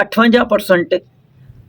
58%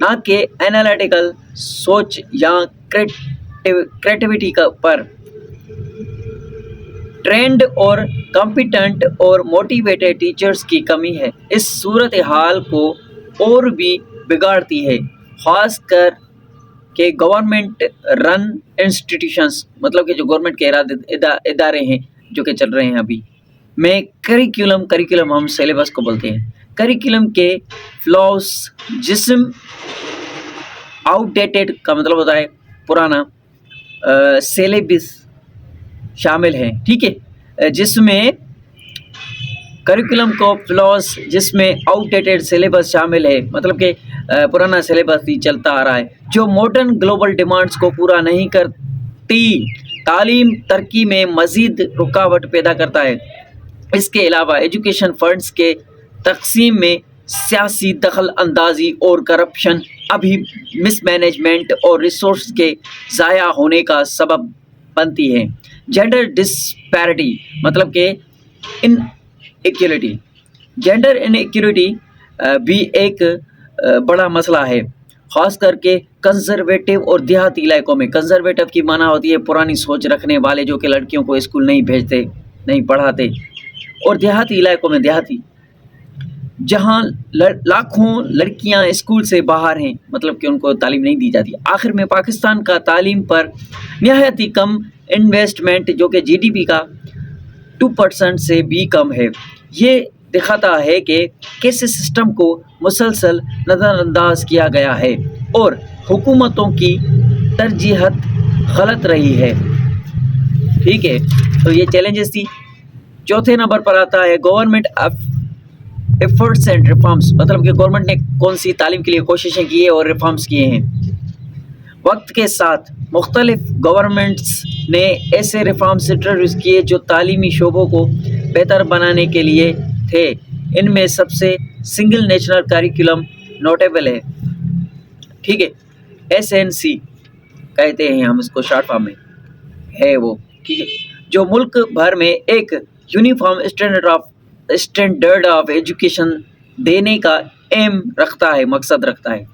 نہ کہ انالیٹیکل سوچ یا کریٹیوٹی پر۔ ٹرینڈ اور کمپیٹنٹ اور موٹیویٹڈ ٹیچرز کی کمی ہے اس صورتحال کو اور بھی بگاڑتی ہے، خاص کر کہ گورنمنٹ رن انسٹیٹیوشنز، مطلب کہ جو گورنمنٹ کے ادارے ہیں جو کہ چل رہے ہیں ابھی میں کریکولم ہم سیلیبس کو بولتے ہیں، کریکولم کے فلاؤز جسم آؤٹ ڈیٹڈ کا مطلب ہوتا ہے پرانا، سیلیبس شامل ہیں، ٹھیک ہے، جس میں کریکولم کو فلاؤز جس میں آؤٹ ڈیٹڈ سیلیبس شامل ہے، مطلب کہ پرانا سیلیبس ہی چلتا آ رہا ہے جو ماڈرن گلوبل ڈیمانڈز کو پورا نہیں کرتی، تعلیم ترقی میں مزید رکاوٹ پیدا کرتا ہے۔ اس کے علاوہ ایجوکیشن فنڈز کے تقسیم میں سیاسی دخل اندازی اور کرپشن ابھی مس مینجمنٹ اور ریسورس کے ضائع ہونے کا سبب بنتی ہے۔ جینڈر ڈسپیرٹی مطلب کہ ان ایکولیٹی، جینڈر ان ایکولیٹی بھی ایک بڑا مسئلہ ہے، خاص کر کے کنزرویٹو اور دیہاتی علاقوں میں۔ کنزرویٹو کی معنی ہوتی ہے پرانی سوچ رکھنے والے جو کہ لڑکیوں کو اسکول نہیں بھیجتے، نہیں پڑھاتے، اور دیہاتی علاقوں میں دیہاتی جہاں لاکھوں لڑکیاں اسکول سے باہر ہیں، مطلب کہ ان کو تعلیم نہیں دی جاتی۔ آخر میں پاکستان کا تعلیم پر نہایت ہی کم انویسٹمنٹ جو کہ جی ڈی پی کا 2% سے بھی کم ہے، یہ دکھاتا ہے کہ کیسے سسٹم کو مسلسل نظر انداز کیا گیا ہے اور حکومتوں کی ترجیحات غلط رہی ہے، ٹھیک ہے۔ تو یہ چیلنجز تھی۔ چوتھے نمبر پر آتا ہے گورنمنٹ ایفرٹس اینڈ ریفارمس، مطلب کہ گورنمنٹ نے کون سی تعلیم کے لیے کوششیں کی ہیں اور ریفارمس کیے ہیں۔ وقت کے ساتھ مختلف گورنمنٹس نے ایسے ریفارمس انٹروڈیوس کیے جو تعلیمی شعبوں کو بہتر بنانے کے لیے تھے۔ ان میں سب سے سنگل نیشنل کریکولم نوٹیبل ہے، ٹھیک ہے، SNC کہتے ہیں ہم اس کو شارٹ فارم میں ہے وہ، ٹھیک ہے، جو ملک بھر میں ایک یونیفارم اسٹینڈرڈ آف ایجوکیشن دینے کا ایم رکھتا ہے، مقصد رکھتا ہے،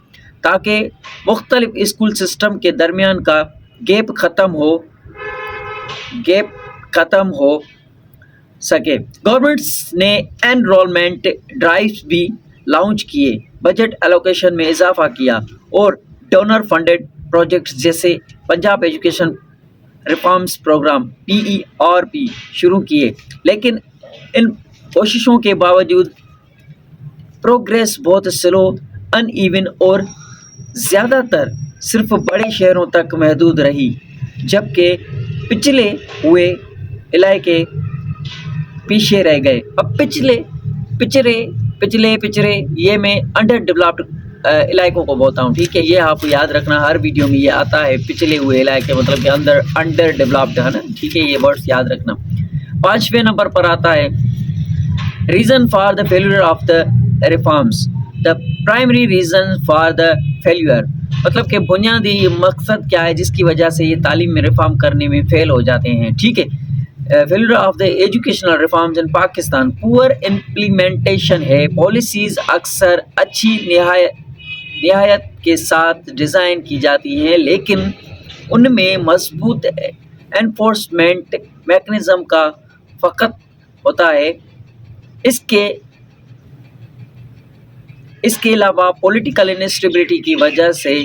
تاکہ مختلف اسکول سسٹم کے درمیان کا گیپ ختم ہو سکے۔ گورنمنٹس نے انرولمنٹ ڈرائیوز بھی لانچ کیے، بجٹ الوکیشن میں اضافہ کیا اور ڈونر فنڈڈ پروجیکٹس جیسے Punjab education reforms programme PERP شروع کیے، لیکن ان کوششوں کے باوجود پروگریس بہت سلو، ان ایون اور زیادہ تر صرف بڑے شہروں تک محدود رہی، جبکہ پچھلے ہوئے علاقے پیچھے رہ گئے۔ اب پچھلے یہ میں انڈر ڈیولپڈ علاقوں کو بولتا ہوں، ٹھیک ہے، یہ آپ یاد رکھنا، ہر ویڈیو میں یہ آتا ہے، پچھلے ہوئے علاقے مطلب کہ انڈر ڈیولپڈ ہے نا، ٹھیک ہے، یہ ورڈز یاد رکھنا۔ 5ویں نمبر پر آتا ہے reason for the failure of the reforms, the primary reason for the failure, مطلب کہ بنیادی مقصد کیا ہے جس کی وجہ سے یہ تعلیم میں ریفارم کرنے میں فیل ہو جاتے ہیں، ٹھیک ہے۔ Failure of the educational reforms in Pakistan, poor implementation ہے، پالیسیز اکثر اچھی نہایت کے ساتھ ڈیزائن کی جاتی ہیں لیکن ان میں مضبوط انفورسمنٹ میکنزم کا فقط ہوتا ہے۔ اس کے علاوہ پولیٹیکل انسٹیبلٹی کی وجہ سے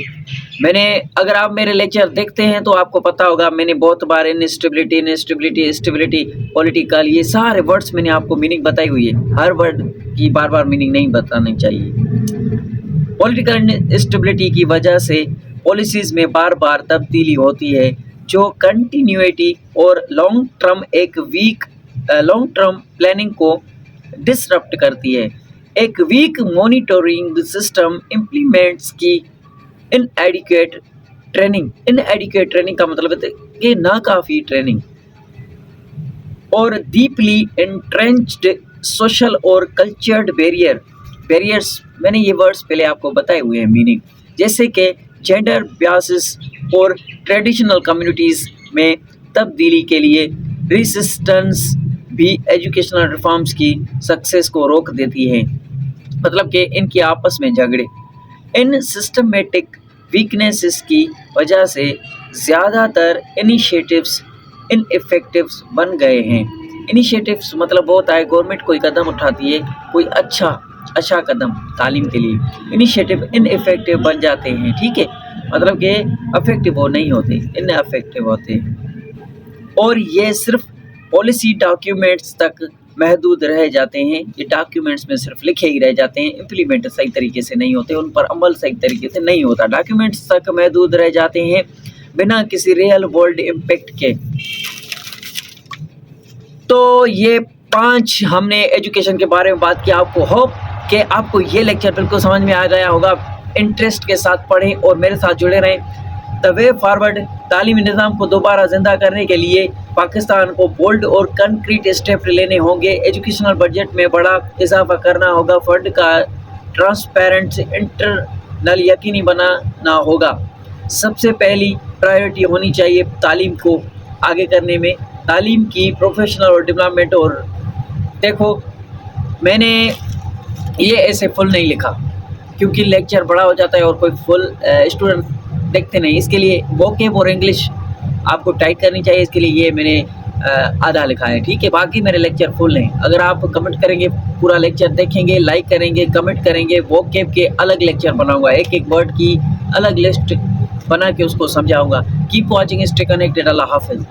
اگر آپ میرے لیکچر دیکھتے ہیں تو آپ کو پتہ ہوگا میں نے بہت بار انسٹیبلٹی پولیٹیکل یہ سارے ورڈز میں نے آپ کو میننگ بتائی ہوئی ہے، ہر ورڈ کی بار بار میننگ نہیں بتانی چاہیے۔ پولیٹیکل انسٹیبلٹی کی وجہ سے پالیسیز میں بار بار تبدیلی ہوتی ہے جو کنٹینیوٹی اور لانگ ٹرم پلاننگ کو ڈسرپٹ کرتی ہے۔ ایک ویک مانیٹرنگ سسٹم امپلیمنٹس کی ان ایڈیکویٹ ٹریننگ کا مطلب ہے کہ ناکافی ٹریننگ اور ڈیپلی انٹرینچڈ سوشل اور کلچرڈ بیریئرز، میں نے یہ ورڈز پہلے آپ کو بتائے ہوئے ہیں میننگ، جیسے کہ جینڈر بیاسز اور ٹریڈیشنل کمیونٹیز میں تبدیلی کے لیے ریسسٹنس بھی ایجوکیشنل ریفارمز کی سکسیس کو روک دیتی ہے، مطلب کہ ان کی آپس میں جھگڑے۔ ان سسٹمیٹک ویکنیسز کی وجہ سے زیادہ تر انیشیٹوز ان افیکٹوز بن گئے ہیں. انیشیٹوز مطلب ہوتا ہے گورنمنٹ کوئی قدم اٹھاتی ہے، کوئی اچھا قدم تعلیم کے لیے، انیشیٹو ان افیکٹو بن جاتے ہیں. ٹھیک ہے، مطلب کہ افیکٹو وہ نہیں ہوتے، ان افیکٹو ہوتے ہیں، اور یہ صرف پالیسی ڈاکیومنٹس تک محدود رہ جاتے ہیں. یہ ڈاکیومنٹس میں صرف لکھے ہی رہ جاتے ہیں، امپلیمنٹ صحیح طریقے سے نہیں ہوتے، ان پر عمل صحیح طریقے سے نہیں ہوتا، ڈاکیومنٹس تک محدود رہ جاتے ہیں بنا کسی ریئل ورلڈ امپیکٹ کے. تو یہ 5 ہم نے ایجوکیشن کے بارے میں بات کیا. آپ کو ہوپ کہ آپ کو یہ لیکچر بالکل سمجھ میں آ گیا ہوگا. انٹرسٹ کے ساتھ پڑھیں اور میرے ساتھ جڑے رہیں. دا وے فارورڈ، تعلیمی نظام کو دوبارہ زندہ کرنے کے لیے پاکستان کو بولڈ اور کنکریٹ اسٹیپ لینے ہوں گے. ایجوکیشنل بجٹ میں بڑا اضافہ کرنا ہوگا. فنڈ کا ٹرانسپیرنٹ انٹرنل یقینی بنانا ہوگا. سب سے پہلی پرائیورٹی ہونی چاہیے تعلیم کو آگے کرنے میں، تعلیم کی پروفیشنل اور ڈیولپمنٹ. اور دیکھو میں نے یہ ایسے فل نہیں لکھا کیونکہ لیکچر بڑا ہو جاتا ہے اور کوئی فل اسٹوڈنٹ دیکھتے نہیں. اس کے لیے ووکیب اور انگلش آپ کو ٹائپ کرنی چاہیے، اس کے لیے یہ میں نے آدھا لکھا ہے. ٹھیک ہے، باقی میرے لیکچر فل ہیں. اگر آپ کمنٹ کریں گے، پورا لیکچر دیکھیں گے، لائک کریں گے، کمنٹ کریں گے، ووکیب کے الگ لیکچر بناؤں گا، ایک ورڈ کی الگ لسٹ بنا کے اس کو سمجھاؤں گا. Keep watching, stay connected. اللہ حافظ.